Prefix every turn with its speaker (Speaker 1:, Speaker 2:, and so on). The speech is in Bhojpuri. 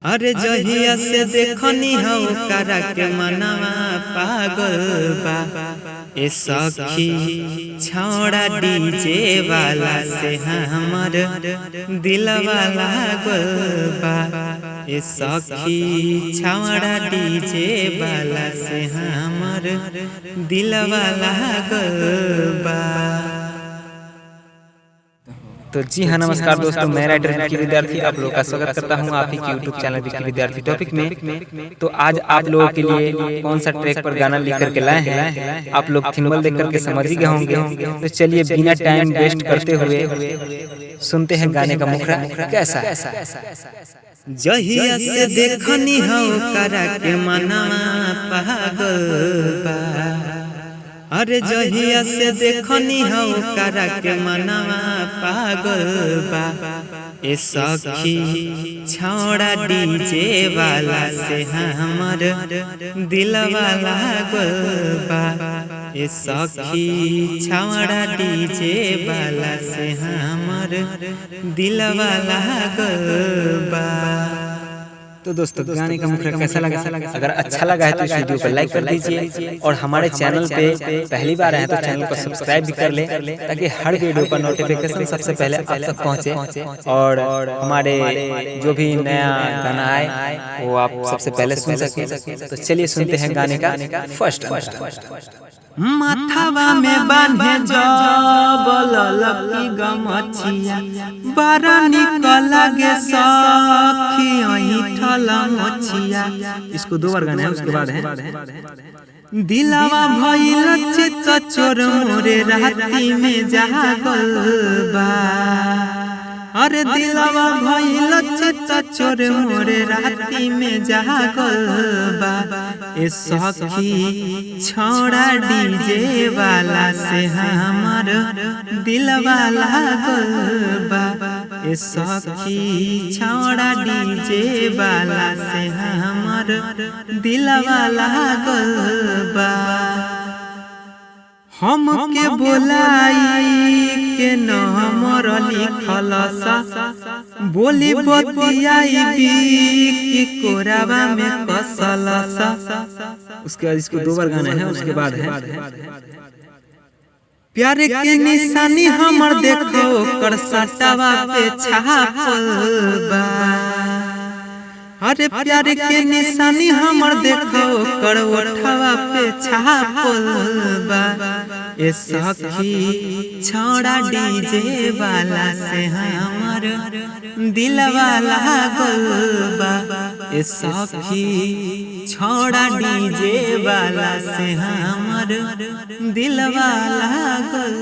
Speaker 1: अरे जहिया से देखनी हो करा के मनवा पागल बा। ए सखी छौड़ा डीजे वाला से हमर दिलवा लागल बा। ए सखी छौड़ा डीजे वाला से हमर दिलवा लागल बा।
Speaker 2: तो जी हाँ, नमस्कार दोस्तों, मैं राइटर विक्की विद्यार्थी आप लोगों का स्वागत करता हूँ आप ही के यूट्यूब चैनल विक्की विद्यार्थी टॉपिक में। तो आज आप लोगों के लिए कौन सा ट्रैक पर गाना लिख करके लाए हैं, आप लोग थिम्बल देख करके समझ ही गए होंगे। तो चलिए बिना टाइम वेस्ट करते हुए सुनते हैं गाने का मुखरा कैसा।
Speaker 1: जहिया से देखनी हो करा के मनवा पागल बा। अरे जहिया से देखनी हो करा के मनवा पागल बा। ए सखी छौड़ा डीजे वाला से हमर दिलवा लागल बा। ए सखी छौड़ा डीजे वाला से हमर दिलवा लागल बा।
Speaker 2: तो दोस्तों गाने का मुखरा कैसा लगा? अगर अच्छा लगा है तो इस वीडियो को लाइक कर दीजिए और हमारे चैनल पे पहली बार आए तो चैनल को सब्सक्राइब भी कर ले, ताकि हर वीडियो का नोटिफिकेशन सबसे पहले आप तक पहुंचे और हमारे जो भी नया गाना आए वो आप सबसे पहले सुन सके। तो चलिए सुनते हैं गाने का फर्स्ट।
Speaker 1: माथावा में बांधे जबल लकी गमछिया बड़ा निक लागे सखी ऐठल मछिया।
Speaker 2: इसको दो बार गाना है, उसके बाद है
Speaker 1: दिलवा भइल चित चोर मोरे राती में जागल बा। अरे दिलवा भइल चित चोर मोरे राती में जागल बा। ए सखी छौड़ा डीजे वाला से हमर दिलवा लागल बा। ए सखी छौड़ा डीजे वाला से हमर दिलवा लागल बा। हम के बोलाई के न हमर लिखल सा बोली बतियाई की कोरावा में कसल सा।
Speaker 2: उसके बाद इसको दो बार गाना है, उसके बाद है
Speaker 1: प्यार के निशानी हमर देखो कर सटावा पे छापल बा। अरे प्यार के निशानी हमर देखो कर ओठवा पे छापल बा। ए सखी छौड़ा डीजे वाला से हमर दिलवा लागल बा। ए सखी छौड़ा डीजे वाला से हमर दिलवा लागल